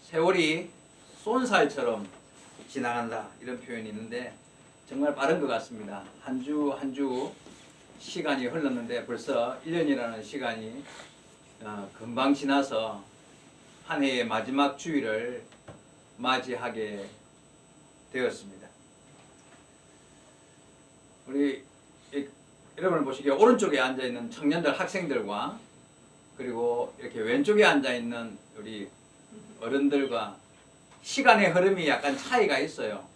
세월이 쏜살처럼 지나간다 이런 표현이 있는데 정말 빠른 것 같습니다. 한 주 한 주 시간이 흘렀는데 벌써 1년이라는 시간이 금방 지나서 한 해의 마지막 주일을 맞이하게 되었습니다. 우리 여러분을 보시기에 오른쪽에 앉아있는 청년들 학생들과 그리고 이렇게 왼쪽에 앉아있는 우리 어른들과 시간의 흐름이 약간 차이가 있어요.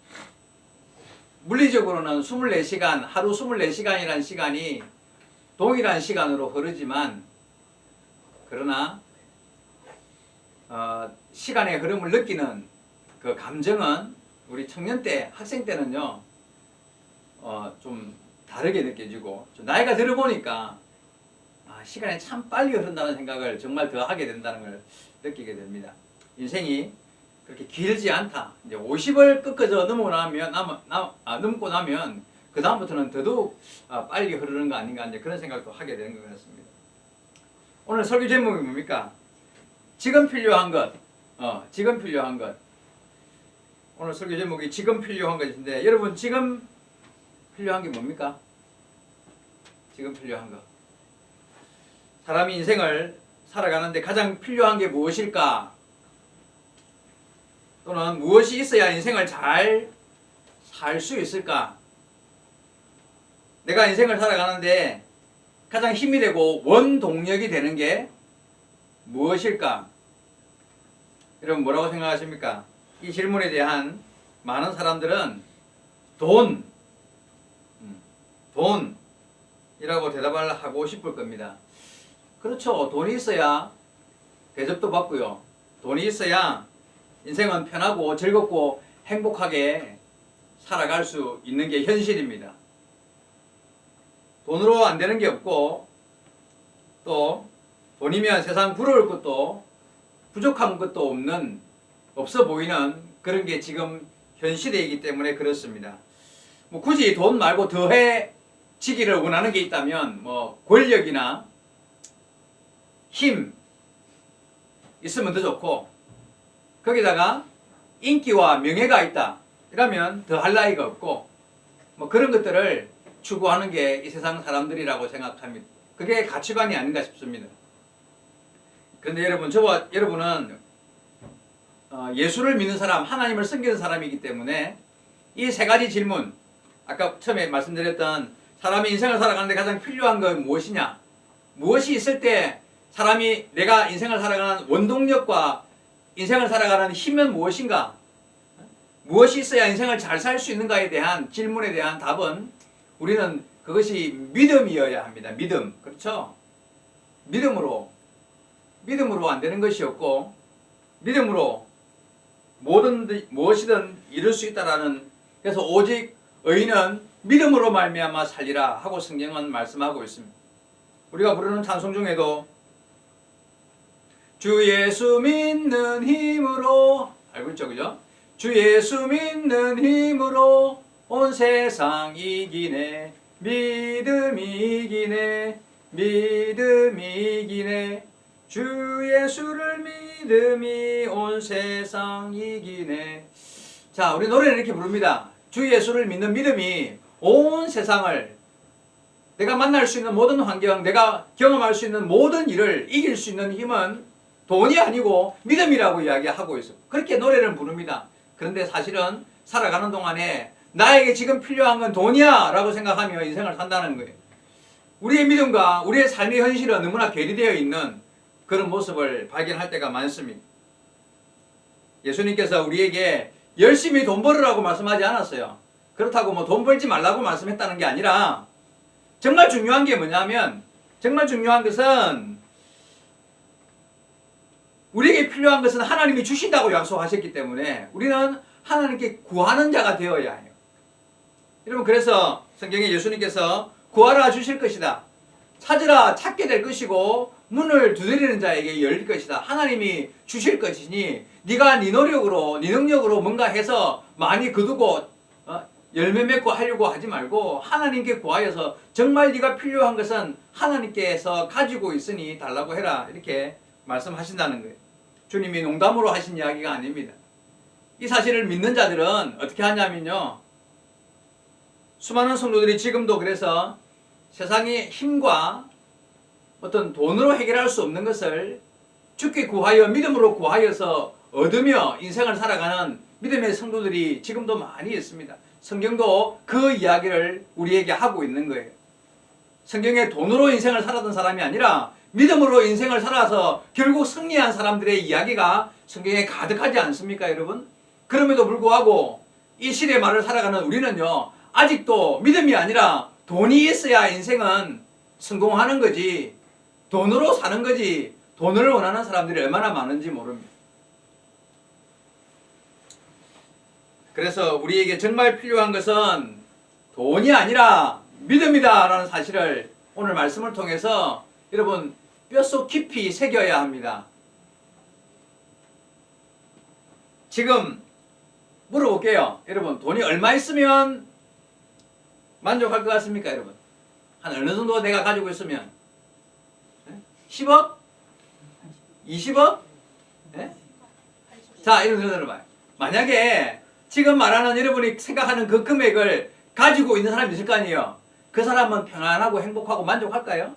물리적으로는 24시간, 하루 24시간이라는 시간이 동일한 시간으로 흐르지만 그러나 시간의 흐름을 느끼는 그 감정은 우리 청년 때, 학생 때는요 좀 다르게 느껴지고 좀 나이가 들어보니까 시간이 참 빨리 흐른다는 생각을 정말 더 하게 된다는 걸 느끼게 됩니다. 인생이 그렇게 길지 않다. 이제 50을 꺾어져 넘고 나면 그 다음부터는 더더욱 빨리 흐르는 거 아닌가 이제 그런 생각도 하게 되는 것 같습니다. 오늘 설교 제목이 뭡니까? 지금 필요한 것. 지금 필요한 것. 오늘 설교 제목이 지금 필요한 것인데 여러분 지금 필요한 게 뭡니까? 지금 필요한 것. 사람이 인생을 살아가는데 가장 필요한 게 무엇일까? 또는 무엇이 있어야 인생을 잘 살 수 있을까? 내가 인생을 살아가는데 가장 힘이 되고 원동력이 되는 게 무엇일까? 여러분 뭐라고 생각하십니까? 이 질문에 대한 많은 사람들은 돈이라고 대답을 하고 싶을 겁니다. 그렇죠. 돈이 있어야 대접도 받고요. 돈이 있어야 인생은 편하고 즐겁고 행복하게 살아갈 수 있는 게 현실입니다. 돈으로 안 되는 게 없고 또 돈이면 세상 부러울 것도 부족한 것도 없어 보이는 그런 게 지금 현 시대이기 때문에 그렇습니다. 뭐 굳이 돈 말고 더해지기를 원하는 게 있다면 뭐 권력이나 힘 있으면 더 좋고 거기다가 인기와 명예가 있다 이러면 더 할 나위가 없고 뭐 그런 것들을 추구하는 게 이 세상 사람들이라고 생각합니다. 그게 가치관이 아닌가 싶습니다. 그런데 여러분은 예수를 믿는 사람, 하나님을 섬기는 사람이기 때문에 이 세 가지 질문, 아까 처음에 말씀드렸던 사람이 인생을 살아가는데 가장 필요한 건 무엇이냐? 무엇이 있을 때 사람이 내가 인생을 살아가는 원동력과 인생을 살아가는 힘은 무엇인가? 무엇이 있어야 인생을 잘 살 수 있는가에 대한 질문에 대한 답은 우리는 그것이 믿음이어야 합니다. 믿음. 그렇죠? 믿음으로 안 되는 것이 없고 믿음으로 무엇이든 이룰 수 있다라는 그래서 오직 의인은 믿음으로 말미암아 살리라 하고 성경은 말씀하고 있습니다. 우리가 부르는 찬송 중에도 주 예수 믿는 힘으로 알고 있죠, 그죠? 주 예수 믿는 힘으로 온 세상 이기네 믿음이 이기네 믿음이 이기네 주 예수를 믿음이 온 세상 이기네. 자, 우리 노래는 이렇게 부릅니다. 주 예수를 믿는 믿음이 온 세상을 내가 만날 수 있는 모든 환경, 내가 경험할 수 있는 모든 일을 이길 수 있는 힘은 돈이 아니고 믿음이라고 이야기하고 있어요. 그렇게 노래를 부릅니다. 그런데 사실은 살아가는 동안에 나에게 지금 필요한 건 돈이야 라고 생각하며 인생을 산다는 거예요. 우리의 믿음과 우리의 삶의 현실은 너무나 괴리되어 있는 그런 모습을 발견할 때가 많습니다. 예수님께서 우리에게 열심히 돈 벌으라고 말씀하지 않았어요. 그렇다고 뭐 돈 벌지 말라고 말씀했다는 게 아니라 정말 중요한 게 뭐냐면 정말 중요한 것은 우리에게 필요한 것은 하나님이 주신다고 약속하셨기 때문에 우리는 하나님께 구하는 자가 되어야 해요. 여러분 그래서 성경에 예수님께서 구하라 주실 것이다. 찾으라 찾게 될 것이고 문을 두드리는 자에게 열릴 것이다. 하나님이 주실 것이니 네가 네 노력으로 네 능력으로 뭔가 해서 많이 거두고 열매 맺고 하려고 하지 말고 하나님께 구하여서 정말 네가 필요한 것은 하나님께서 가지고 있으니 달라고 해라. 이렇게 말씀하신다는 거예요. 주님이 농담으로 하신 이야기가 아닙니다. 이 사실을 믿는 자들은 어떻게 하냐면요. 수많은 성도들이 지금도 그래서 세상의 힘과 어떤 돈으로 해결할 수 없는 것을 주께 구하여 믿음으로 구하여서 얻으며 인생을 살아가는 믿음의 성도들이 지금도 많이 있습니다. 성경도 그 이야기를 우리에게 하고 있는 거예요. 성경에 돈으로 인생을 살았던 사람이 아니라 믿음으로 인생을 살아서 결국 승리한 사람들의 이야기가 성경에 가득하지 않습니까, 여러분? 그럼에도 불구하고 이 시대 말을 살아가는 우리는요, 아직도 믿음이 아니라 돈이 있어야 인생은 성공하는 거지, 돈으로 사는 거지, 돈을 원하는 사람들이 얼마나 많은지 모릅니다. 그래서 우리에게 정말 필요한 것은 돈이 아니라 믿음이다 라는 사실을 오늘 말씀을 통해서 여러분 뼛속 깊이 새겨야 합니다. 지금 물어볼게요. 여러분 돈이 얼마 있으면 만족할 것 같습니까, 여러분? 한 어느 정도 내가 가지고 있으면 10억? 20억? 네? 자, 이런 거 들어봐요. 만약에 지금 말하는 여러분이 생각하는 그 금액을 가지고 있는 사람이 있을 거 아니에요. 그 사람은 평안하고 행복하고 만족할까요?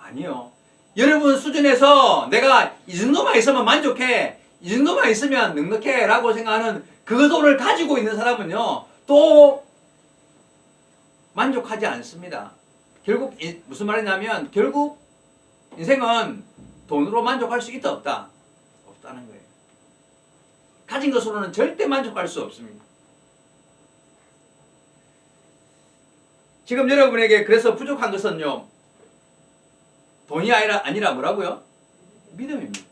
아니요. 여러분 수준에서 내가 이 정도만 있으면 만족해, 이 정도만 있으면 넉넉해 라고 생각하는 그 돈을 가지고 있는 사람은요, 또 만족하지 않습니다. 결국 무슨 말이냐면 결국 인생은 돈으로 만족할 수 있다 없다? 없다는 거예요. 가진 것으로는 절대 만족할 수 없습니다. 지금 여러분에게 그래서 부족한 것은요, 돈이 아니라 뭐라고요? 믿음입니다.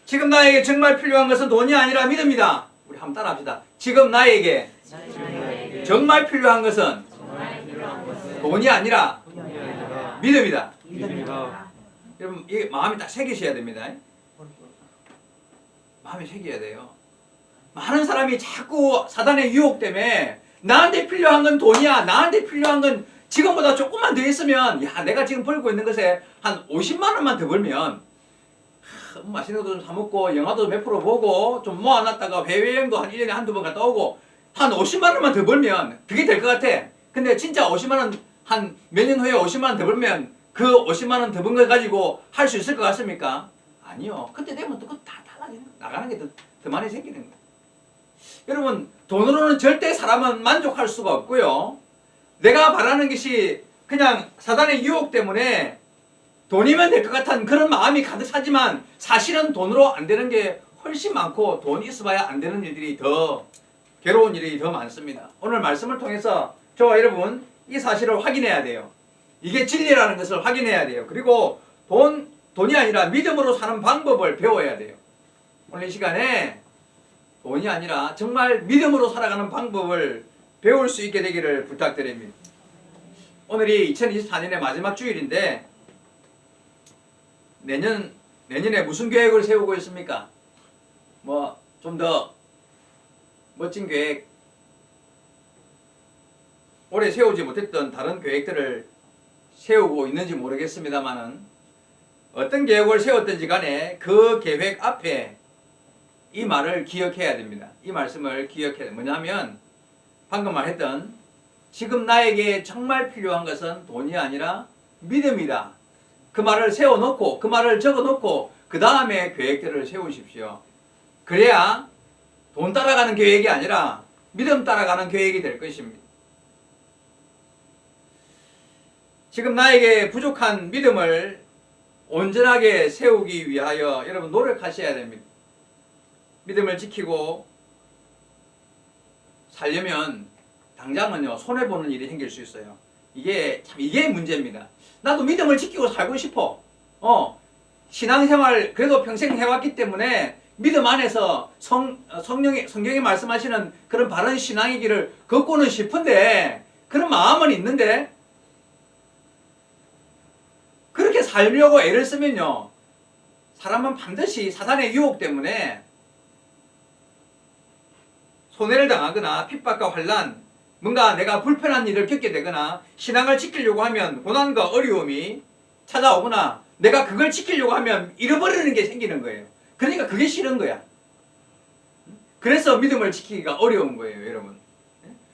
지금 나에게 정말 필요한 것은 돈이 아니라 믿음이다. 우리 한번 따라합시다. 지금 나에게 정말 필요한 것은 돈이 아니라 믿음이다. 여러분 이게 마음에 딱 새기셔야 됩니다. 마음에 새겨야 돼요. 많은 사람이 자꾸 사단의 유혹 때문에 나한테 필요한 건 돈이야, 나한테 필요한 건 지금보다 조금만 더 있으면, 야 내가 지금 벌고 있는 것에 한 50만 원만 더 벌면 맛있는 것도 좀 사 먹고 영화도 몇 프로 보고 좀 모아놨다가 해외여행도 한 1년에 한두 번 갔다 오고 한 50만 원만 더 벌면 그게 될 것 같아. 근데 진짜 50만 원 한 몇 년 후에 50만 원 더 벌면 그 50만 원 더 번 걸 가지고 할 수 있을 것 같습니까? 아니요. 그때 되면 또 다 달라지는 거예요. 나가는 게 더 많이 생기는 거예요. 여러분 돈으로는 절대 사람은 만족할 수가 없고요. 내가 바라는 것이 그냥 사단의 유혹 때문에 돈이면 될 것 같은 그런 마음이 가득 차지만 사실은 돈으로 안 되는 게 훨씬 많고 돈이 있어봐야 안 되는 일들이 더 괴로운 일이 더 많습니다. 오늘 말씀을 통해서 저와 여러분 이 사실을 확인해야 돼요. 이게 진리라는 것을 확인해야 돼요. 그리고 돈이 아니라 믿음으로 사는 방법을 배워야 돼요. 오늘 이 시간에 돈이 아니라 정말 믿음으로 살아가는 방법을 배울 수 있게 되기를 부탁드립니다. 오늘이 2024년의 마지막 주일인데 내년에 무슨 계획을 세우고 있습니까? 뭐 좀 더 멋진 계획, 올해 세우지 못했던 다른 계획들을 세우고 있는지 모르겠습니다만은 어떤 계획을 세웠든지 간에 그 계획 앞에 이 말을 기억해야 됩니다. 이 말씀을 기억해야 됩니다. 뭐냐면 방금 말했던 지금 나에게 정말 필요한 것은 돈이 아니라 믿음이다. 그 말을 세워놓고 그 말을 적어놓고 그 다음에 계획들을 세우십시오. 그래야 돈 따라가는 계획이 아니라 믿음 따라가는 계획이 될 것입니다. 지금 나에게 부족한 믿음을 온전하게 세우기 위하여 여러분 노력하셔야 됩니다. 믿음을 지키고 살려면 당장은요 손해보는 일이 생길 수 있어요. 이게 문제입니다. 나도 믿음을 지키고 살고 싶어. 신앙생활 그래도 평생 해왔기 때문에 믿음 안에서 성경이 말씀하시는 그런 바른 신앙의 길을 걷고는 싶은데 그런 마음은 있는데 그렇게 살려고 애를 쓰면요 사람은 반드시 사단의 유혹 때문에 손해를 당하거나 핍박과 환난, 뭔가 내가 불편한 일을 겪게 되거나 신앙을 지키려고 하면 고난과 어려움이 찾아오거나 내가 그걸 지키려고 하면 잃어버리는 게 생기는 거예요. 그러니까 그게 싫은 거야. 그래서 믿음을 지키기가 어려운 거예요, 여러분.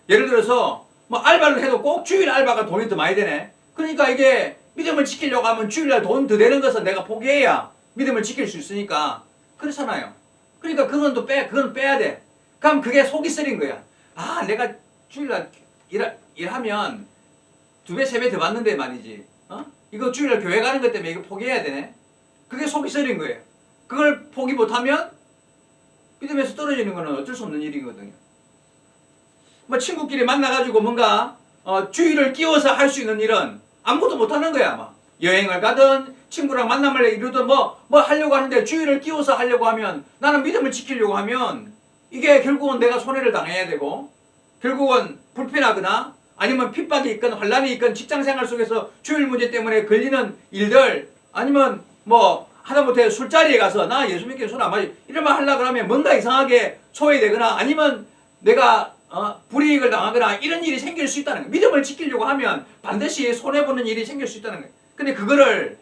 예를 들어서 뭐 알바를 해도 꼭 주일 알바가 돈이 더 많이 되네. 그러니까 이게 믿음을 지키려고 하면 주일날 돈 더 되는 것을 내가 포기해야 믿음을 지킬 수 있으니까 그렇잖아요. 그러니까 그건 빼야 돼. 그럼 그게 속이 쓰린 거야. 아, 내가 주일날 일하면 2배, 3배 더 받는데 말이지. 이거 주일날 교회 가는 것 때문에 이거 포기해야 되네. 그게 속이 쓰린 거예요. 그걸 포기 못하면 믿음에서 떨어지는 거는 어쩔 수 없는 일이거든요. 뭐 친구끼리 만나가지고 뭔가 주의를 끼워서 할 수 있는 일은 아무것도 못하는 거야. 아마 여행을 가든 친구랑 만남을 이루든 뭐 하려고 하는데 주의를 끼워서 하려고 하면, 나는 믿음을 지키려고 하면 이게 결국은 내가 손해를 당해야 되고, 결국은 불편하거나 아니면 핍박이 있건 환란이 있건 직장생활 속에서 주일 문제 때문에 걸리는 일들, 아니면 뭐 하다못해 술자리에 가서 나 예수 믿기는 술 안 마시 이러면 하려고 그러면 뭔가 이상하게 소외되거나 아니면 내가 불이익을 당하거나 이런 일이 생길 수 있다는 거예요. 믿음을 지키려고 하면 반드시 손해보는 일이 생길 수 있다는 거예요. 근데 그거를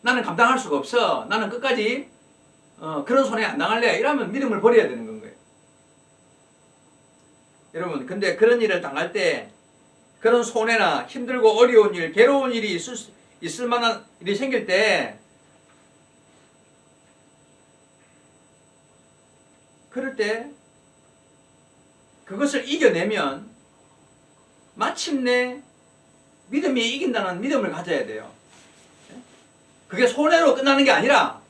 나는 감당할 수가 없어. 나는 끝까지 그런 손해 안 당할래. 이러면 믿음을 버려야 되는 건 거예요. 여러분, 근데 그런 일을 당할 때, 그런 손해나 힘들고 어려운 일, 괴로운 일이 있을 만한 일이 생길 때, 그럴 때 그것을 이겨내면 마침내 믿음이 이긴다는 믿음을 가져야 돼요. 그게 손해로 끝나는 게 아니라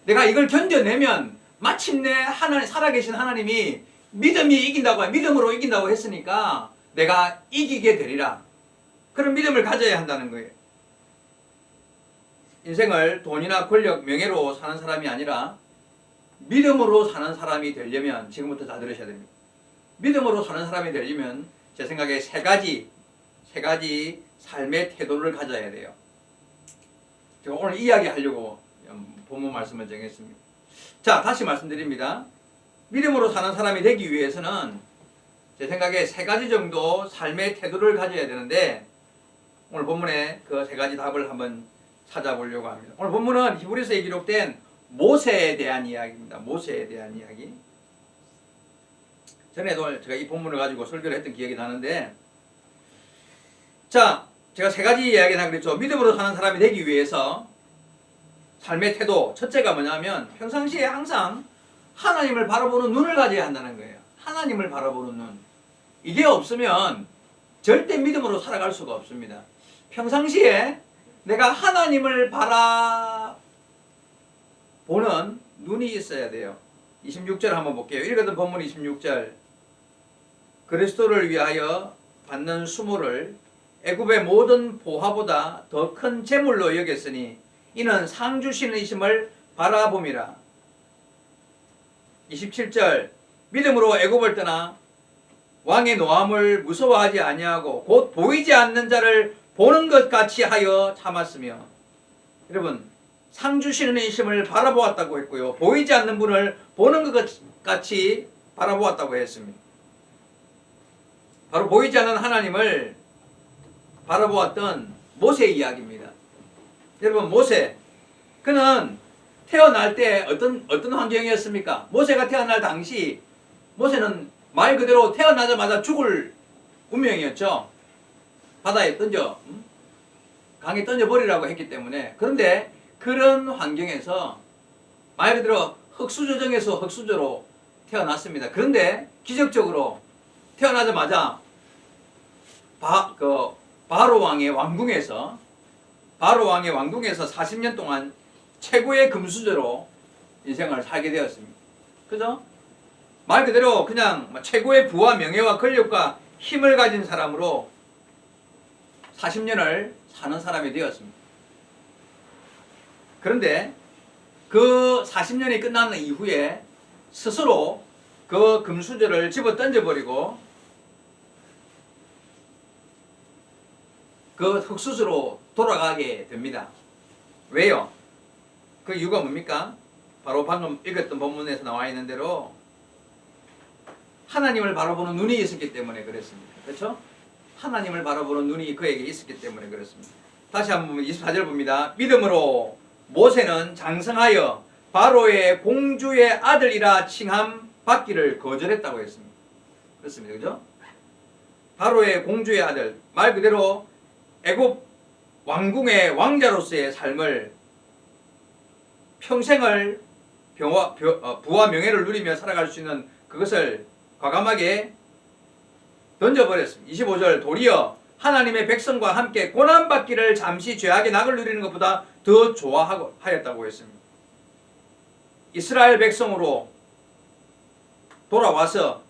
내가 이걸 견뎌내면 마침내 하나님, 살아계신 하나님이 믿음이 이긴다고, 믿음으로 이긴다고 했으니까 내가 이기게 되리라. 그런 믿음을 가져야 한다는 거예요. 인생을 돈이나 권력, 명예로 사는 사람이 아니라 믿음으로 사는 사람이 되려면, 지금부터 다 들으셔야 됩니다. 믿음으로 사는 사람이 되려면 제 생각에 세 가지 삶의 태도를 가져야 돼요. 제가 오늘 이야기하려고 본문 말씀을 정했습니다. 자, 다시 말씀드립니다. 믿음으로 사는 사람이 되기 위해서는 제 생각에 세 가지 정도 삶의 태도를 가져야 되는데, 오늘 본문에 그 세 가지 답을 한번 찾아보려고 합니다. 오늘 본문은 히브리서에 기록된 모세에 대한 이야기입니다. 모세에 대한 이야기. 전에도 제가 이 본문을 가지고 설교를 했던 기억이 나는데, 자, 제가 세 가지 이야기를 그랬죠. 믿음으로 사는 사람이 되기 위해서 삶의 태도, 첫째가 뭐냐면 평상시에 항상 하나님을 바라보는 눈을 가져야 한다는 거예요. 하나님을 바라보는 눈. 이게 없으면 절대 믿음으로 살아갈 수가 없습니다. 평상시에 내가 하나님을 바라보는 눈이 있어야 돼요. 26절 한번 볼게요. 읽었던 본문 26절. 그리스도를 위하여 받는 수모를 애굽의 모든 보화보다 더 큰 재물로 여겼으니 이는 상 주시는 이심을 바라봄이라. 27절. 믿음으로 애굽을 떠나 왕의 노함을 무서워하지 아니하고 곧 보이지 않는 자를 보는 것 같이 하여 참았으며. 여러분, 상 주시는 이심을 바라보았다고 했고요, 보이지 않는 분을 보는 것 같이 바라보았다고 했습니다. 바로 보이지 않는 하나님을 바라보았던 모세의 이야기입니다. 여러분, 모세, 그는 태어날 때 어떤 환경이었습니까? 모세가 태어날 당시 모세는 말 그대로 태어나자마자 죽을 운명이었죠. 바다에 강에 던져버리라고 했기 때문에. 그런데 그런 환경에서 말 그대로 흙수저정에서 흙수저로 태어났습니다. 그런데 기적적으로 태어나자마자 바로 왕의 왕궁에서 40년 동안 최고의 금수저로 인생을 살게 되었습니다. 그죠? 말 그대로 그냥 최고의 부와 명예와 권력과 힘을 가진 사람으로 40년을 사는 사람이 되었습니다. 그런데 그 40년이 끝나는 이후에 스스로 그 금수저를 집어 던져버리고 그 흙수저로 돌아가게 됩니다. 왜요? 그 이유가 뭡니까? 바로 방금 읽었던 본문에서 나와 있는 대로 하나님을 바라보는 눈이 있었기 때문에 그랬습니다. 그렇죠? 하나님을 바라보는 눈이 그에게 있었기 때문에 그렇습니다. 다시 한번 24절 봅니다. 믿음으로 모세는 장성하여 바로의 공주의 아들이라 칭함 받기를 거절했다고 했습니다. 그렇습니다. 그죠? 바로의 공주의 아들, 말 그대로 애굽 왕궁의 왕자로서의 삶을 평생을 부와 명예를 누리며 살아갈 수 있는 그것을 과감하게 던져버렸습니다. 25절 도리어 하나님의 백성과 함께 고난받기를 잠시 죄악의 낙을 누리는 것보다 더 좋아하였다고 했습니다. 이스라엘 백성으로 돌아와서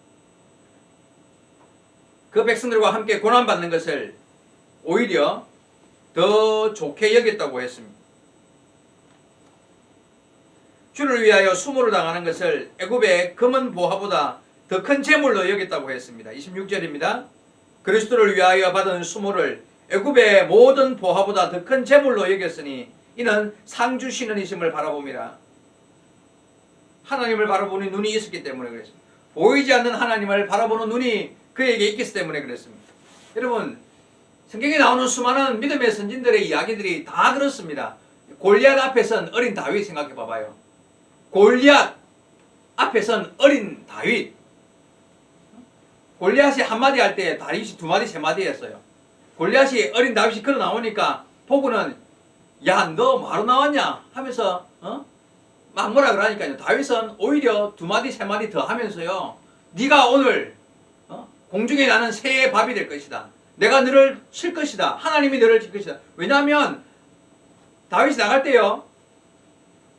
그 백성들과 함께 고난받는 것을 오히려 더 좋게 여겼다고 했습니다. 주를 위하여 수모를 당하는 것을 애굽의 금은 보화보다 더 큰 재물로 여겼다고 했습니다. 26절입니다. 그리스도를 위하여 받은 수모를 애굽의 모든 보화보다 더 큰 재물로 여겼으니 이는 상 주시는 이심을 바라봅니다. 하나님을 바라보는 눈이 있었기 때문에 그랬습니다. 보이지 않는 하나님을 바라보는 눈이 그에게 있기 때문에 그랬습니다. 여러분, 성경에 나오는 수많은 믿음의 선진들의 이야기들이 다 그렇습니다. 골리앗 앞에 선 어린 다윗 생각해 봐봐요. 골리앗 앞에 선 어린 다윗. 골리앗이 한마디 할 때 다윗이 두마디 세마디 했어요. 골리앗이 어린 다윗이 걸어 나오니까 보고는 야, 너 뭐하러 나왔냐 하면서 막 뭐라 그러니까요. 다윗은 오히려 두마디 세마디 더 하면서요, 네가 오늘 공중에 나는 새의 밥이 될 것이다. 내가 너를 칠 것이다. 하나님이 너를 칠 것이다. 왜냐하면 다윗이 나갈 때요,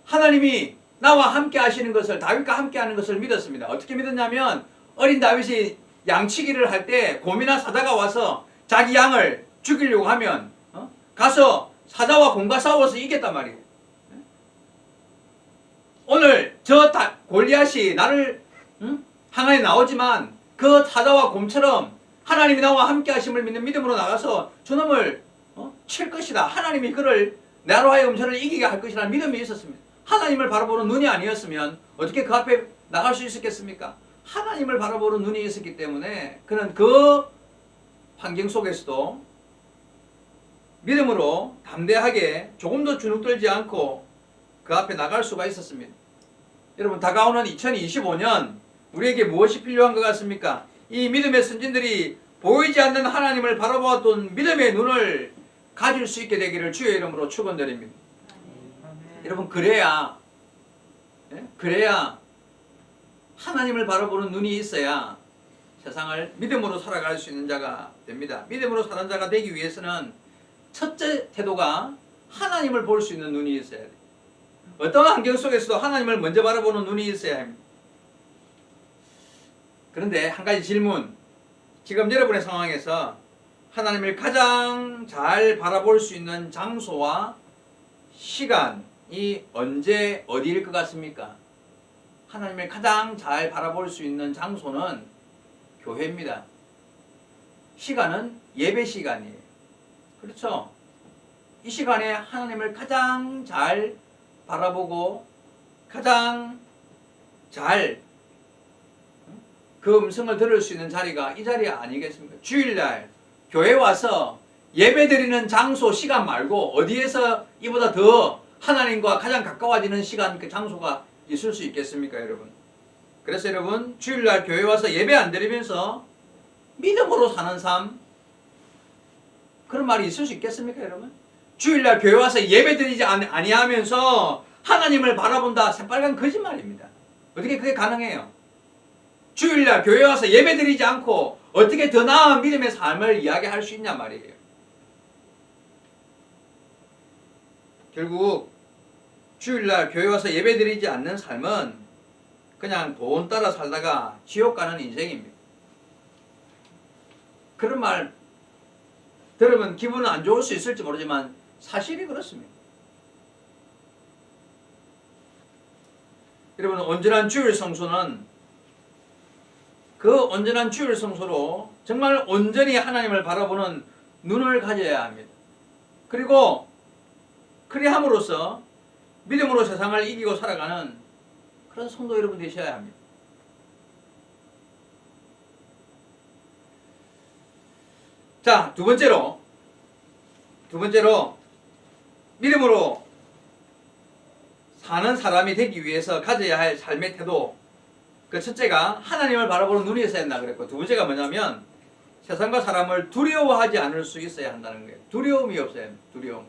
하나님이 나와 함께 하시는 것을, 다윗과 함께 하는 것을 믿었습니다. 어떻게 믿었냐면 어린 다윗이 양치기를 할 때 곰이나 사자가 와서 자기 양을 죽이려고 하면 가서 사자와 곰과 싸워서 이겼단 말이에요. 오늘 저 골리앗이 나를 하나에 나오지만 그 사자와 곰처럼 하나님이 나와 함께 하심을 믿는 믿음으로 나가서 저놈을 칠 것이다. 하나님이 그를 나로 하여금 저를 이기게 할 것이라는 믿음이 있었습니다. 하나님을 바라보는 눈이 아니었으면 어떻게 그 앞에 나갈 수 있었겠습니까? 하나님을 바라보는 눈이 있었기 때문에 그는 그 환경 속에서도 믿음으로 담대하게 조금도 주눅들지 않고 그 앞에 나갈 수가 있었습니다. 여러분, 다가오는 2025년 우리에게 무엇이 필요한 것 같습니까? 이 믿음의 선진들이 보이지 않는 하나님을 바라보았던 믿음의 눈을 가질 수 있게 되기를 주의 이름으로 축원드립니다. 여러분, 그래야 하나님을 바라보는 눈이 있어야 세상을 믿음으로 살아갈 수 있는 자가 됩니다. 믿음으로 사는 자가 되기 위해서는 첫째 태도가 하나님을 볼 수 있는 눈이 있어야 돼요. 어떤 환경 속에서도 하나님을 먼저 바라보는 눈이 있어야 합니다. 그런데 한 가지 질문. 지금 여러분의 상황에서 하나님을 가장 잘 바라볼 수 있는 장소와 시간이 언제 어디일 것 같습니까? 하나님을 가장 잘 바라볼 수 있는 장소는 교회입니다. 시간은 예배 시간이에요. 그렇죠? 이 시간에 하나님을 가장 잘 바라보고 가장 잘 그 음성을 들을 수 있는 자리가 이 자리 아니겠습니까? 주일날 교회 와서 예배 드리는 장소, 시간 말고 어디에서 이보다 더 하나님과 가장 가까워지는 시간, 그 장소가 있을 수 있겠습니까, 여러분? 그래서 여러분, 주일날 교회 와서 예배 안 드리면서 믿음으로 사는 삶, 그런 말이 있을 수 있겠습니까, 여러분? 주일날 교회 와서 예배 드리지 아니하면서 하나님을 바라본다, 새빨간 거짓말입니다. 어떻게 그게 가능해요? 주일날 교회 와서 예배 드리지 않고 어떻게 더 나은 믿음의 삶을 이야기할 수 있냐 말이에요. 결국 주일날 교회 와서 예배 드리지 않는 삶은 그냥 돈 따라 살다가 지옥 가는 인생입니다. 그런 말 들으면 기분은 안 좋을 수 있을지 모르지만 사실이 그렇습니다. 여러분, 온전한 주일 성수는 그 온전한 주일 성수로 정말 온전히 하나님을 바라보는 눈을 가져야 합니다. 그리고 그리함으로써 믿음으로 세상을 이기고 살아가는 그런 성도 여러분 되셔야 합니다. 자, 두 번째로 믿음으로 사는 사람이 되기 위해서 가져야 할 삶의 태도. 그 첫째가 하나님을 바라보는 눈이 있어야 한다 그랬고, 두 번째가 뭐냐면 세상과 사람을 두려워하지 않을 수 있어야 한다는 거예요. 두려움이 없어요. 두려움.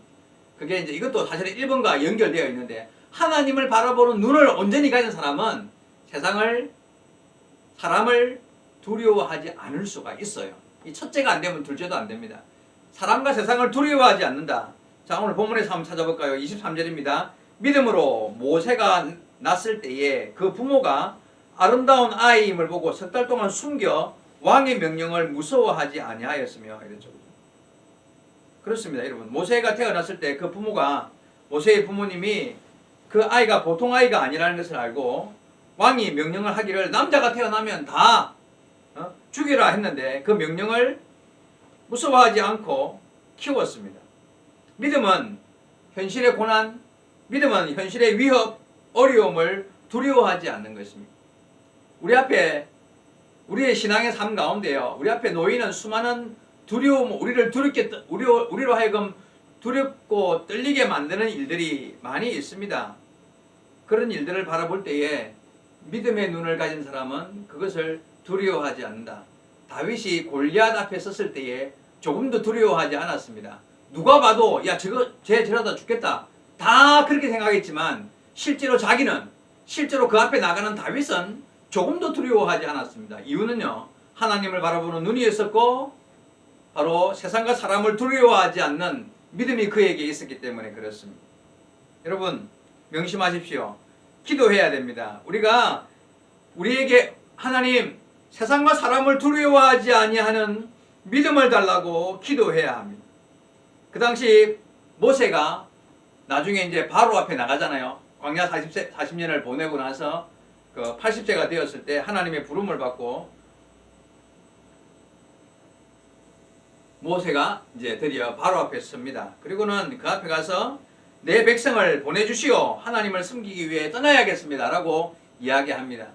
그게 이제 이것도 사실은 1번과 연결되어 있는데, 하나님을 바라보는 눈을 온전히 가진 사람은 사람을 두려워하지 않을 수가 있어요. 이 첫째가 안 되면 둘째도 안 됩니다. 사람과 세상을 두려워하지 않는다. 자, 오늘 본문에서 한번 찾아볼까요? 23절입니다. 믿음으로 모세가 낳았을 때에 그 부모가 아름다운 아이임을 보고 석 달 동안 숨겨 왕의 명령을 무서워하지 아니하였으며, 이랬죠. 그렇습니다, 여러분. 모세가 태어났을 때 그 부모가, 모세의 부모님이 그 아이가 보통 아이가 아니라는 것을 알고 왕이 명령을 하기를 남자가 태어나면 다 죽이라 했는데, 그 명령을 무서워하지 않고 키웠습니다. 믿음은 현실의 고난, 믿음은 현실의 위협, 어려움을 두려워하지 않는 것입니다. 우리의 신앙의 삶 가운데요, 우리 앞에 놓이는 수많은 두려움, 우리로 하여금 두렵고 떨리게 만드는 일들이 많이 있습니다. 그런 일들을 바라볼 때에 믿음의 눈을 가진 사람은 그것을 두려워하지 않는다. 다윗이 골리앗 앞에 섰을 때에 조금도 두려워하지 않았습니다. 누가 봐도 야 쟤 저러다 죽겠다, 다 그렇게 생각했지만 실제로 그 앞에 나가는 다윗은 조금도 두려워하지 않았습니다. 이유는요, 하나님을 바라보는 눈이 있었고 바로 세상과 사람을 두려워하지 않는 믿음이 그에게 있었기 때문에 그렇습니다. 여러분 명심하십시오. 기도해야 됩니다. 우리에게 하나님, 세상과 사람을 두려워하지 아니하는 믿음을 달라고 기도해야 합니다. 그 당시 모세가 나중에 이제 바로 앞에 나가잖아요. 광야 40년을 보내고 나서 그 80세가 되었을 때 하나님의 부름을 받고 모세가 이제 드디어 바로 앞에 섭니다. 그리고는 그 앞에 가서 내 백성을 보내주시오, 하나님을 섬기기 위해 떠나야겠습니다 라고 이야기합니다.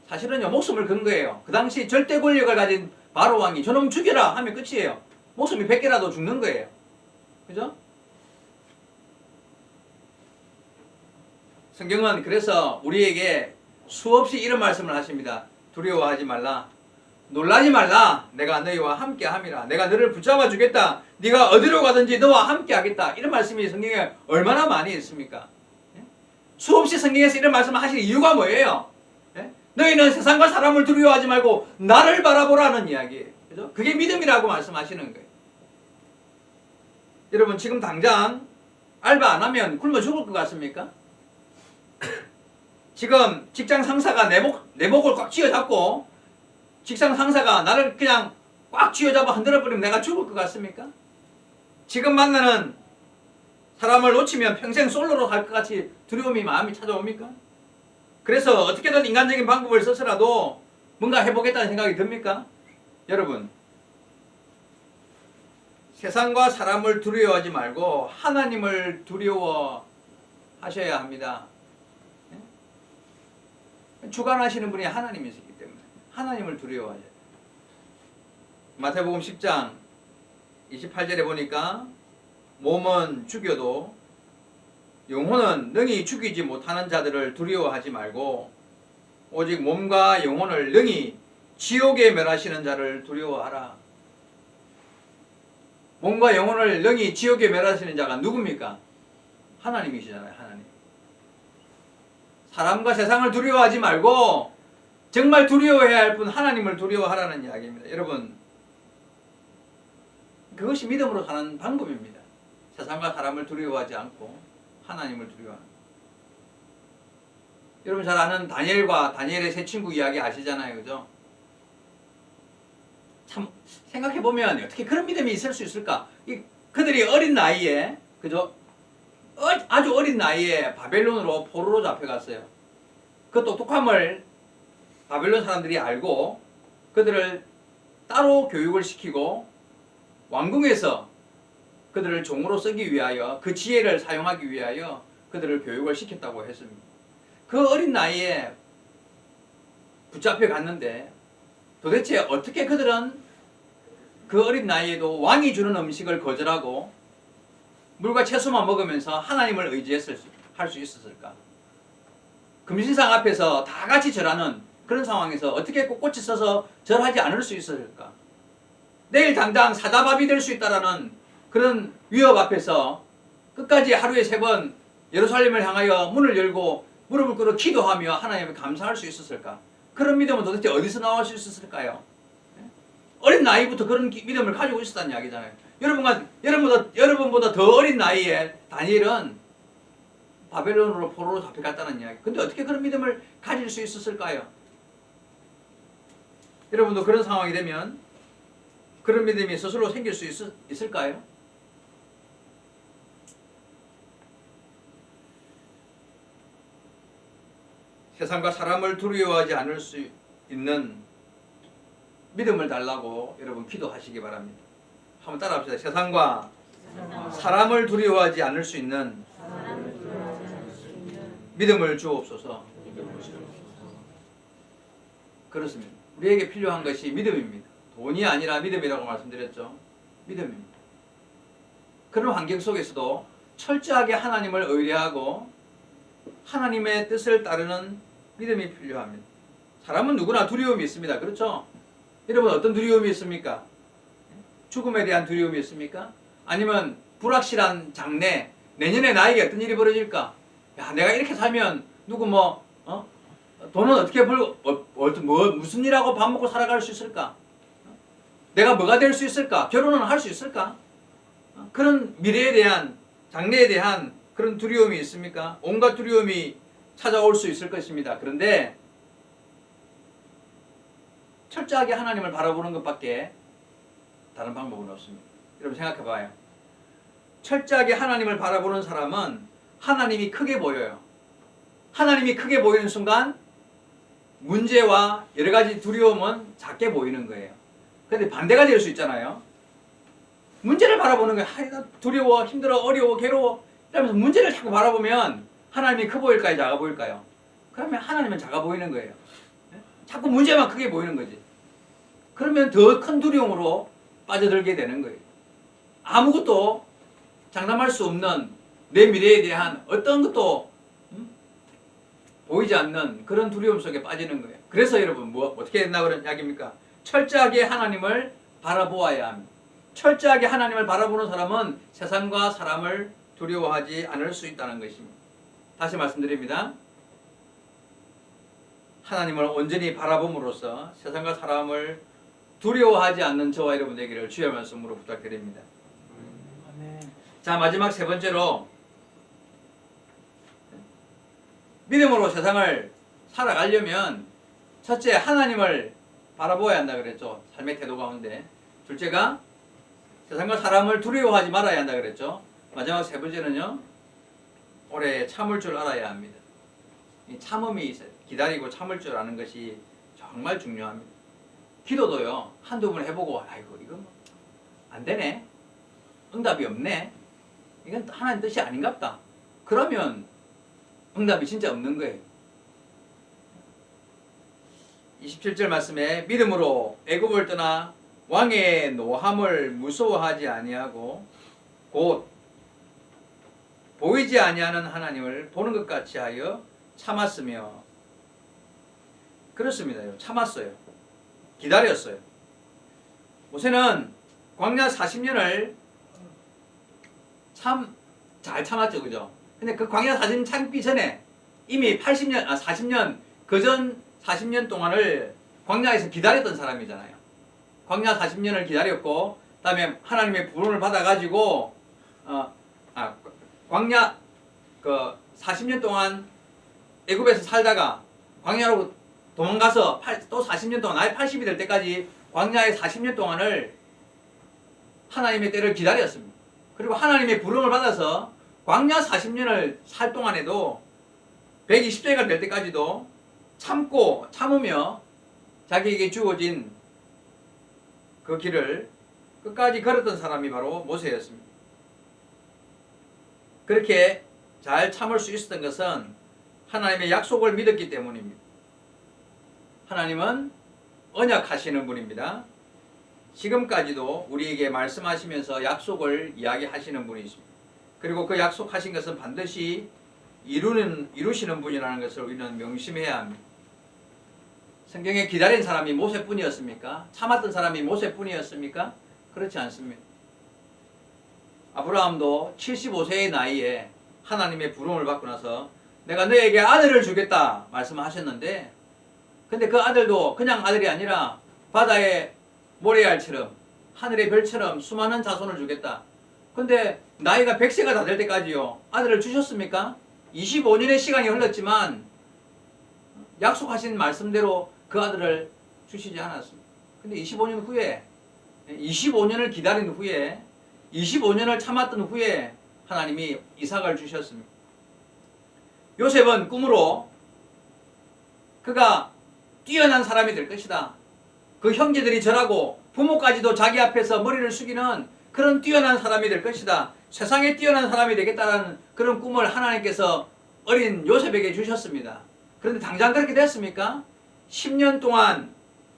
사실은요, 목숨을 건 거예요. 그 당시 절대 권력을 가진 바로 왕이 저놈 죽여라 하면 끝이에요. 목숨이 100개라도 죽는 거예요. 그죠? 성경은 그래서 우리에게 수없이 이런 말씀을 하십니다. 두려워하지 말라, 놀라지 말라, 내가 너희와 함께 함이라, 내가 너를 붙잡아 주겠다, 네가 어디로 가든지 너와 함께 하겠다. 이런 말씀이 성경에 얼마나 많이 있습니까? 수없이 성경에서 이런 말씀을 하실 이유가 뭐예요? 너희는 세상과 사람을 두려워하지 말고 나를 바라보라는 이야기예요. 그죠? 그게 믿음이라고 말씀하시는 거예요. 여러분 지금 당장 알바 안 하면 굶어 죽을 것 같습니까? 지금 직장 상사가 내 목을 꽉 쥐어잡고 직장 상사가 나를 그냥 꽉 쥐어잡아 흔들어버리면 내가 죽을 것 같습니까? 지금 만나는 사람을 놓치면 평생 솔로로 살 것 같이 두려움이 마음이 찾아옵니까? 그래서 어떻게든 인간적인 방법을 써서라도 뭔가 해보겠다는 생각이 듭니까? 여러분, 세상과 사람을 두려워하지 말고 하나님을 두려워하셔야 합니다. 주관하시는 분이 하나님이시기 때문에 하나님을 두려워하셔야 돼요. 마태복음 10장 28절에 보니까 몸은 죽여도 영혼은 능히 죽이지 못하는 자들을 두려워하지 말고 오직 몸과 영혼을 능히 지옥에 멸하시는 자를 두려워하라. 몸과 영혼을 능히 지옥에 멸하시는 자가 누굽니까? 하나님이시잖아요. 하나님. 사람과 세상을 두려워하지 말고 정말 두려워해야 할 분 하나님을 두려워하라는 이야기입니다. 여러분, 그것이 믿음으로 사는 방법입니다. 세상과 사람을 두려워하지 않고 하나님을 두려워하는. 여러분 잘 아는 다니엘과 다니엘의 세 친구 이야기 아시잖아요. 그죠? 참 생각해보면 어떻게 그런 믿음이 있을 수 있을까? 그들이 어린 나이에, 그죠? 아주 어린 나이에 바벨론으로 포로로 잡혀갔어요. 그 똑똑함을 바벨론 사람들이 알고 그들을 따로 교육을 시키고 왕궁에서 그들을 종으로 쓰기 위하여, 그 지혜를 사용하기 위하여 그들을 교육을 시켰다고 했습니다. 그 어린 나이에 붙잡혀 갔는데 도대체 어떻게 그들은 그 어린 나이에도 왕이 주는 음식을 거절하고 물과 채소만 먹으면서 하나님을 할 수 있었을까? 금신상 앞에서 다 같이 절하는 그런 상황에서 어떻게 꼿꼿이 서서 절하지 않을 수 있었을까? 내일 당장 사자밥이 될 수 있다라는 그런 위협 앞에서 끝까지 하루에 3번 예루살렘을 향하여 문을 열고 무릎을 꿇어 기도하며 하나님을 감사할 수 있었을까? 그런 믿음은 도대체 어디서 나올 수 있었을까요? 어린 나이부터 그런 믿음을 가지고 있었다는 이야기잖아요. 여러분보다 더 어린 나이에 다니엘은 바벨론으로 포로로 잡혀갔다는 이야기. 근데 어떻게 그런 믿음을 가질 수 있었을까요? 여러분도 그런 상황이 되면 그런 믿음이 스스로 생길 수 있을까요? 세상과 사람을 두려워하지 않을 수 있는 믿음을 달라고 여러분 기도하시기 바랍니다. 한번 따라합시다. 세상과 사람을 두려워하지 않을 수 있는 믿음을 주옵소서. 그렇습니다. 우리에게 필요한 것이 믿음입니다. 돈이 아니라 믿음이라고 말씀드렸죠. 믿음입니다. 그런 환경 속에서도 철저하게 하나님을 의뢰하고 하나님의 뜻을 따르는 믿음이 필요합니다. 사람은 누구나 두려움이 있습니다. 그렇죠? 여러분 어떤 두려움이 있습니까? 죽음에 대한 두려움이 있습니까? 아니면 불확실한 장래, 내년에 나에게 어떤 일이 벌어질까? 야, 내가 이렇게 살면 누구 돈은 어떻게 벌고 무슨 일하고 밥 먹고 살아갈 수 있을까? 내가 뭐가 될 수 있을까? 결혼은 할 수 있을까? 그런 미래에 대한 장래에 대한 그런 두려움이 있습니까? 온갖 두려움이 찾아올 수 있을 것입니다. 그런데 철저하게 하나님을 바라보는 것밖에 다른 방법은 없습니다. 여러분 생각해 봐요. 철저하게 하나님을 바라보는 사람은 하나님이 크게 보여요. 하나님이 크게 보이는 순간 문제와 여러 가지 두려움은 작게 보이는 거예요. 그런데 반대가 될 수 있잖아요. 문제를 바라보는 거예요. 나 두려워, 힘들어, 어려워, 괴로워 이러면서 문제를 자꾸 바라보면 하나님이 커 보일까요? 작아 보일까요? 그러면 하나님은 작아 보이는 거예요. 자꾸 문제만 크게 보이는 거지. 그러면 더 큰 두려움으로 빠져들게 되는 거예요. 아무것도 장담할 수 없는 내 미래에 대한 어떤 것도 보이지 않는 그런 두려움 속에 빠지는 거예요. 그래서 여러분 어떻게 된다 그런 이야기입니까? 철저하게 하나님을 바라보아야 합니다. 철저하게 하나님을 바라보는 사람은 세상과 사람을 두려워하지 않을 수 있다는 것입니다. 다시 말씀드립니다. 하나님을 온전히 바라봄으로써 세상과 사람을 두려워하지 않는 저와 여러분 되기를 주의 말씀으로 부탁드립니다. 자, 마지막 3번째로 믿음으로 세상을 살아가려면 첫째 하나님을 바라보아야 한다 그랬죠. 삶의 태도 가운데. 둘째가 세상과 사람을 두려워하지 말아야 한다 그랬죠. 마지막 3번째는요. 오래 참을 줄 알아야 합니다. 이 참음이 있어요. 기다리고 참을 줄 아는 것이 정말 중요합니다. 기도도요. 한두 번 해보고 아이고 이거 안 되네. 응답이 없네. 이건 하나님 뜻이 아닌갑다. 그러면 응답이 진짜 없는 거예요. 27절 말씀에 믿음으로 애굽을 떠나 왕의 노함을 무서워하지 아니하고 곧 보이지 아니하는 하나님을 보는 것 같이 하여 참았으며 그렇습니다. 참았어요. 기다렸어요. 모세는 광야 40년을 참 잘 참았죠. 그죠? 근데 그 광야 40년 참기 전에 이미 40년 그전 40년 동안을 광야에서 기다렸던 사람이잖아요. 광야 40년을 기다렸고 그다음에 하나님의 부름을 받아가지고 광야 그 40년 동안 애굽에서 살다가 광야로 도망가서 또 40년 동안 나이 80이 될 때까지 광야의 40년 동안을 하나님의 때를 기다렸습니다. 그리고 하나님의 부름을 받아서 광야 40년을 살 동안에도 120세가 될 때까지도 참으며 자기에게 주어진 그 길을 끝까지 걸었던 사람이 바로 모세였습니다. 그렇게 잘 참을 수 있었던 것은 하나님의 약속을 믿었기 때문입니다. 하나님은 언약하시는 분입니다. 지금까지도 우리에게 말씀하시면서 약속을 이야기하시는 분이 있습니다. 그리고 그 약속하신 것은 반드시 이루시는 분이라는 것을 우리는 명심해야 합니다. 성경에 기다린 사람이 모세뿐이었습니까? 참았던 사람이 모세뿐이었습니까? 그렇지 않습니다. 아브라함도 75세의 나이에 하나님의 부름을 받고 나서 내가 너에게 아들을 주겠다 말씀하셨는데, 근데 그 아들도 그냥 아들이 아니라 바다의 모래알처럼 하늘의 별처럼 수많은 자손을 주겠다. 근데 나이가 100세가 다 될 때까지요 아들을 주셨습니까? 25년의 시간이 흘렀지만 약속하신 말씀대로 그 아들을 주시지 않았습니다. 근데 25년 후에 25년을 기다린 후에 25년을 참았던 후에 하나님이 이삭을 주셨습니다. 요셉은 꿈으로 그가 뛰어난 사람이 될 것이다. 그 형제들이 절하고 부모까지도 자기 앞에서 머리를 숙이는 그런 뛰어난 사람이 될 것이다. 세상에 뛰어난 사람이 되겠다는 그런 꿈을 하나님께서 어린 요셉에게 주셨습니다. 그런데 당장 그렇게 됐습니까? 10년 동안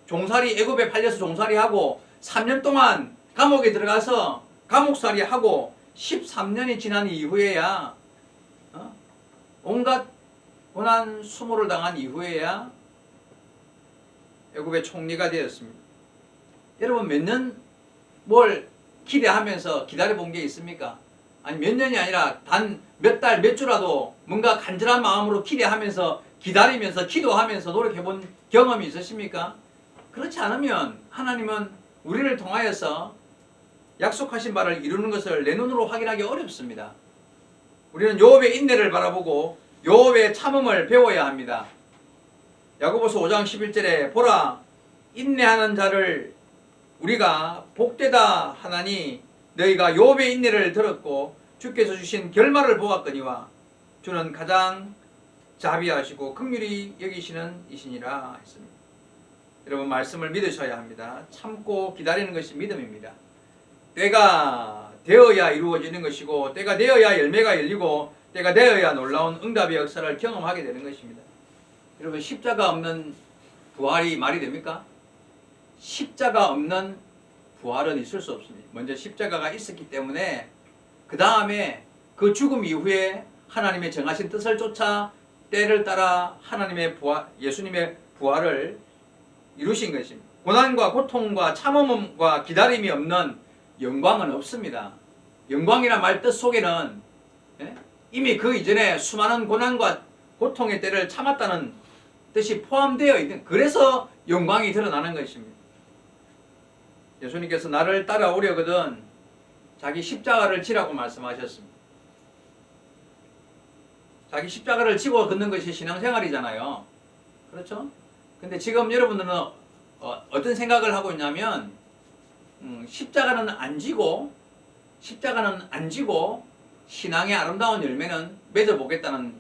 종살이, 애굽에 팔려서 종살이하고 3년 동안 감옥에 들어가서 감옥살이하고 13년이 지난 이후에야 온갖 고난 수모를 당한 이후에야 애굽의 총리가 되었습니다. 여러분 몇 년 뭘 기대하면서 기다려본 게 있습니까? 아니 몇 년이 아니라 단 몇 달, 몇 주라도 뭔가 간절한 마음으로 기대하면서 기다리면서 기도하면서 노력해본 경험이 있으십니까? 그렇지 않으면 하나님은 우리를 통하여서 약속하신 바를 이루는 것을 내 눈으로 확인하기 어렵습니다. 우리는 요업의 인내를 바라보고 요업의 참음을 배워야 합니다. 야고보서 5장 11절에 보라 인내하는 자를 우리가 복되다 하나니 너희가 요업의 인내를 들었고 주께서 주신 결말을 보았거니와 주는 가장 자비하시고 긍휼히 여기시는 이시니라 했습니다. 여러분 말씀을 믿으셔야 합니다. 참고 기다리는 것이 믿음입니다. 때가 되어야 이루어지는 것이고 때가 되어야 열매가 열리고 때가 되어야 놀라운 응답의 역사를 경험하게 되는 것입니다. 여러분 십자가 없는 부활이 말이 됩니까? 십자가 없는 부활은 있을 수 없습니다. 먼저 십자가가 있었기 때문에 그 다음에 그 죽음 이후에 하나님의 정하신 뜻을 쫓아 때를 따라 하나님의 부활, 예수님의 부활을 이루신 것입니다. 고난과 고통과 참음과 기다림이 없는 영광은 없습니다. 영광이란 말 뜻 속에는 이미 그 이전에 수많은 고난과 고통의 때를 참았다는 뜻이 포함되어 있는, 그래서 영광이 드러나는 것입니다. 예수님께서 나를 따라오려거든 자기 십자가를 지라고 말씀하셨습니다. 자기 십자가를 지고 걷는 것이 신앙생활이잖아요. 그렇죠? 근데 지금 여러분들은 어떤 생각을 하고 있냐면 십자가는 안 지고 신앙의 아름다운 열매는 맺어보겠다는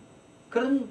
그런